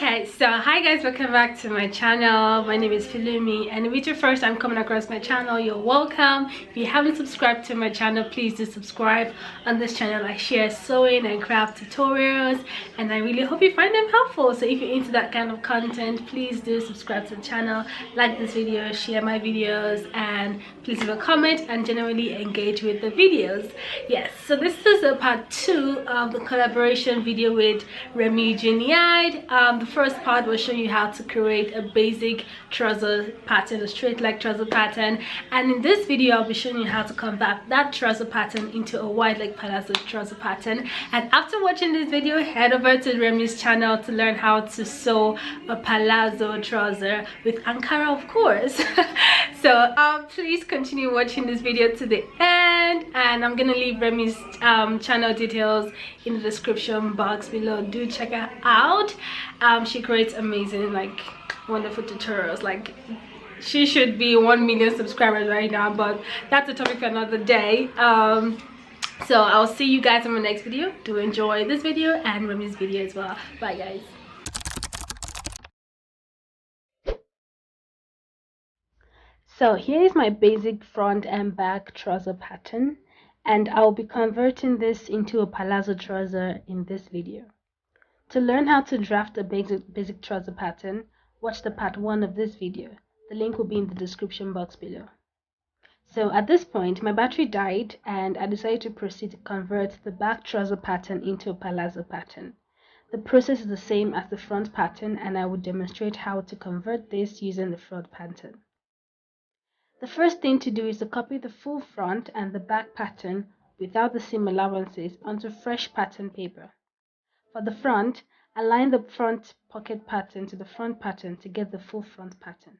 Okay, so hi guys, welcome back to my channel. My name is Pelumi, and if it's your first time coming across my channel, you're welcome. If you haven't subscribed to my channel, please do subscribe. On this channel I share sewing and craft tutorials, and I really hope you find them helpful. So if you're into that kind of content, please do subscribe to the channel, like this video, share my videos, and please leave a comment and generally engage with the videos. Yes, so this is a part 2 of the collaboration video with Remi, Juniad. The first part will show you how to create a basic trouser pattern, a straight leg trouser pattern, and in this video I'll be showing you how to convert that trouser pattern into a wide leg palazzo trouser pattern. And after watching this video, head over to Remi's channel to learn how to sew a palazzo trouser with Ankara, of course. So please continue watching this video to the end, and I'm gonna leave Remi's channel details in the description box below. Do check her out. She creates amazing, like, wonderful tutorials. Like, she should be 1 million subscribers right now, but that's a topic for another day. So I'll see you guys in my next video. Do enjoy this video and Remi's video as well. Bye guys. So here is my basic front and back trouser pattern, and I'll be converting this into a palazzo trouser in this video. To learn how to draft a basic trouser pattern, watch the part 1 of this video. The link will be in the description box below. So at this point, my battery died, and I decided to proceed to convert the back trouser pattern into a palazzo pattern. The process is the same as the front pattern, and I will demonstrate how to convert this using the front pattern. The first thing to do is to copy the full front and the back pattern without the seam allowances onto fresh pattern paper. For the front, align the front pocket pattern to the front pattern to get the full front pattern.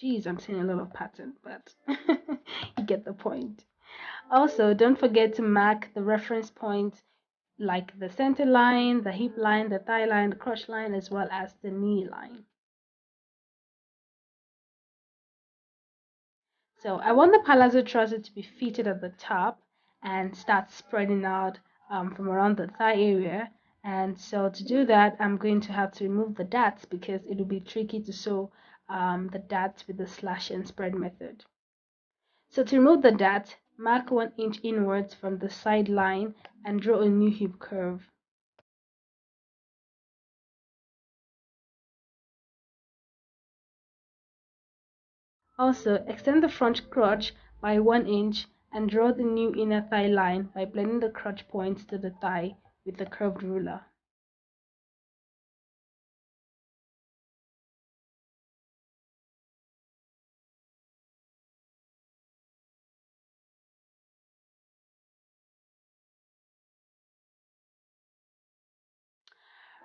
Geez, I'm saying a lot of pattern, but you get the point. Also, don't forget to mark the reference points like the center line, the hip line, the thigh line, the crotch line, as well as the knee line. So I want the palazzo trouser to be fitted at the top and start spreading out from around the thigh area. And so to do that, I'm going to have to remove the darts because it will be tricky to sew the darts with the slash and spread method. So to remove the dart, mark 1 inch inwards from the side line and draw a new hip curve. Also, extend the front crotch by 1 inch and draw the new inner thigh line by blending the crotch points to the thigh with the curved ruler.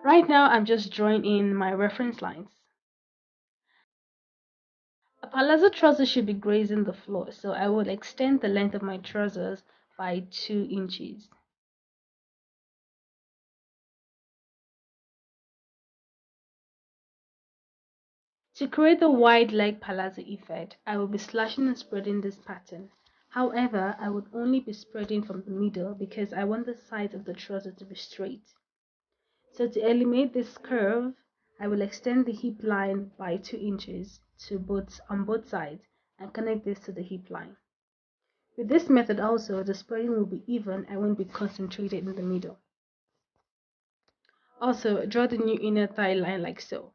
Right now, I'm just drawing in my reference lines. A palazzo trouser should be grazing the floor, so I will extend the length of my trousers by 2 inches. To create the wide leg palazzo effect, I will be slashing and spreading this pattern. However, I would only be spreading from the middle because I want the sides of the trouser to be straight. So to eliminate this curve, I will extend the hip line by 2 inches on both sides and connect this to the hip line. With this method also, the spreading will be even and won't be concentrated in the middle. Also, draw the new inner thigh line like so.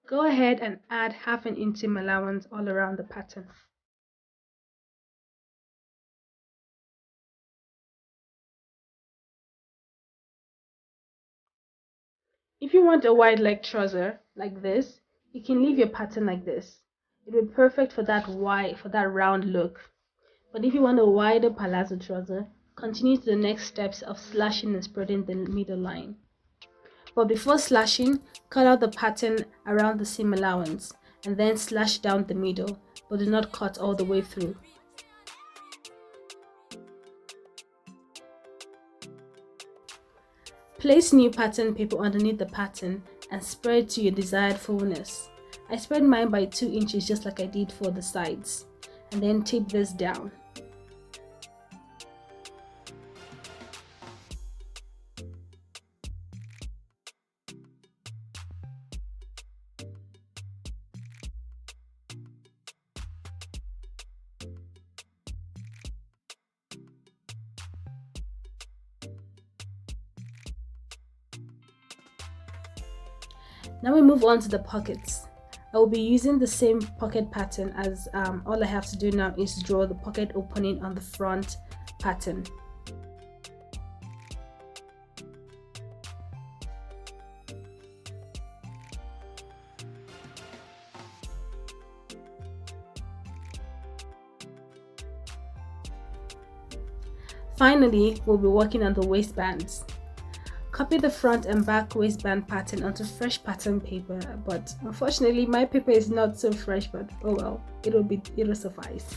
Go ahead and add half an inch seam allowance all around the pattern. If you want a wide leg trouser like this, you can leave your pattern like this. It will be perfect for that round look. But if you want a wider palazzo trouser, continue to the next steps of slashing and spreading the middle line. But before slashing, cut out the pattern around the seam allowance and then slash down the middle, but do not cut all the way through. Place new pattern paper underneath the pattern and spread to your desired fullness. I spread mine by 2 inches just like I did for the sides, and then tape this down. Now we move on to the pockets. I will be using the same pocket pattern as all I have to do now is draw the pocket opening on the front pattern. Finally, we'll be working on the waistbands. Copy the front and back waistband pattern onto fresh pattern paper, but unfortunately my paper is not so fresh, but oh well, it'll suffice.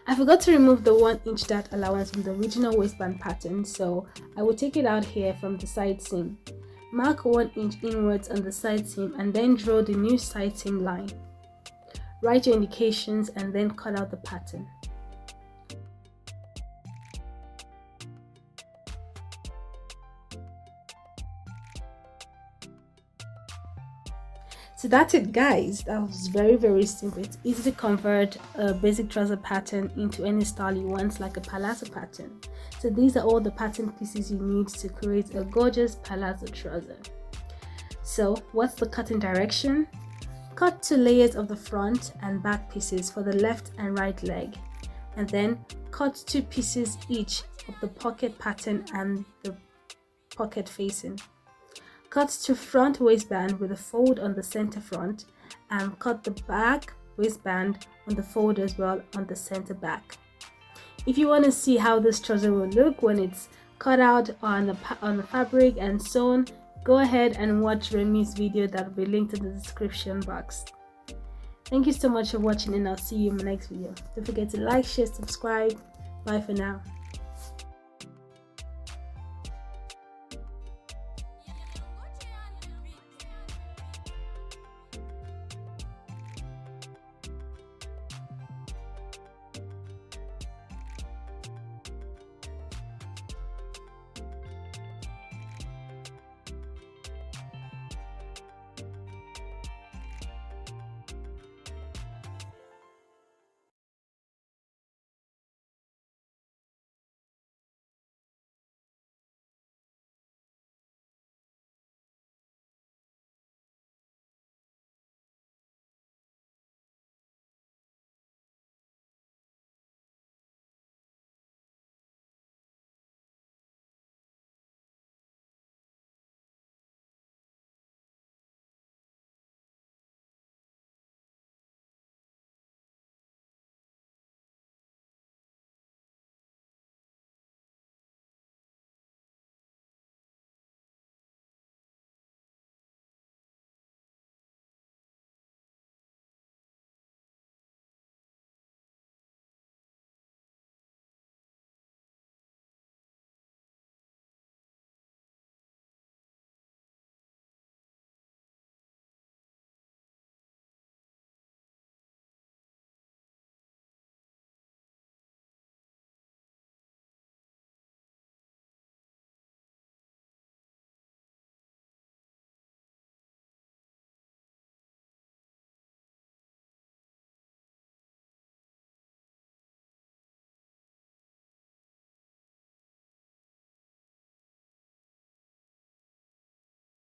I forgot to remove the 1-inch dart allowance from the original waistband pattern, so I will take it out here from the side seam. Mark 1 inch inwards on the side seam and then draw the new side seam line. Write your indications and then cut out the pattern. So that's it, guys. That was very simple. It's easy to convert a basic trouser pattern into any style you want, like a palazzo pattern. So these are all the pattern pieces you need to create a gorgeous palazzo trouser. So what's the cutting direction? Cut 2 layers of the front and back pieces for the left and right leg, and then cut 2 pieces each of the pocket pattern and the pocket facing. Cut to front waistband with a fold on the center front, and cut the back waistband on the fold as well on the center back. If you want to see how this trouser will look when it's cut out on the fabric and sewn, go ahead and watch Remi's video that will be linked in the description box. Thank you so much for watching, and I'll see you in my next video. Don't forget to like, share, subscribe. Bye for now.